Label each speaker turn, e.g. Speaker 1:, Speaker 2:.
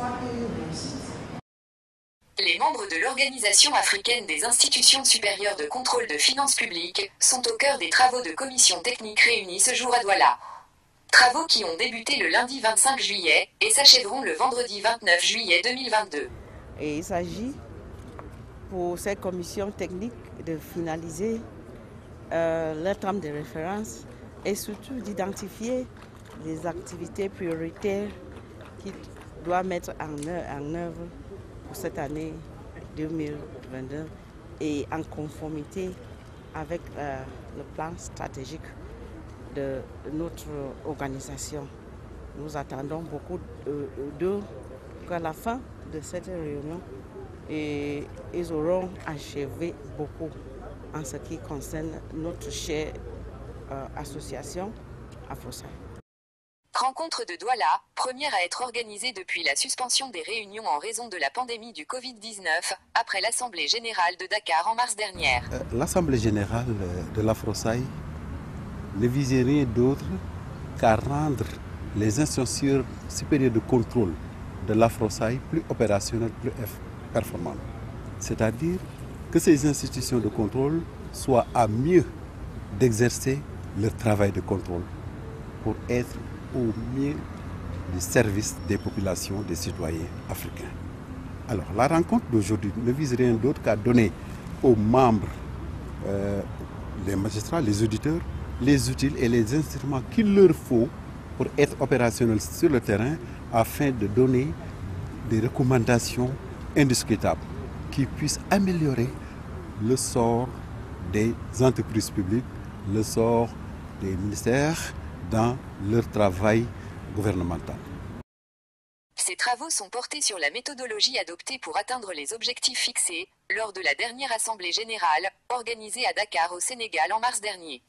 Speaker 1: soit une réussite.
Speaker 2: Les membres de l'Organisation africaine des institutions supérieures de contrôle de finances publiques sont au cœur des travaux de commission technique réunis ce jour à Douala. Travaux qui ont débuté le lundi 25 juillet et s'achèveront le vendredi 29 juillet 2022.
Speaker 3: Et il s'agit pour cette commission technique de finaliser leur trame de référence et surtout d'identifier les activités prioritaires qui doivent mettre en œuvre pour cette année 2022 et en conformité avec le plan stratégique de notre organisation. Nous attendons beaucoup d'eux qu'à la fin de cette réunion, et ils auront achevé beaucoup en ce qui concerne notre chère association Afrosai.
Speaker 2: Rencontre de Douala, première à être organisée depuis la suspension des réunions en raison de la pandémie du Covid-19, après l'Assemblée générale de Dakar en mars dernière.
Speaker 4: L'Assemblée générale de l'Afrosai ne visait rien d'autre qu'à rendre les institutions supérieures de contrôle de l'Afrosai plus opérationnelles, plus performantes. C'est-à-dire que ces institutions de contrôle soient à mieux d'exercer leur travail de contrôle pour être au mieux du service des populations, des citoyens africains. Alors la rencontre d'aujourd'hui ne vise rien d'autre qu'à donner aux membres, les magistrats, les auditeurs, les outils et les instruments qu'il leur faut pour être opérationnels sur le terrain afin de donner des recommandations indiscutables qui puissent améliorer le sort des entreprises publiques, le sort des ministères dans leur travail gouvernemental.
Speaker 2: Ces travaux sont portés sur la méthodologie adoptée pour atteindre les objectifs fixés lors de la dernière Assemblée générale, organisée à Dakar au Sénégal en mars dernier.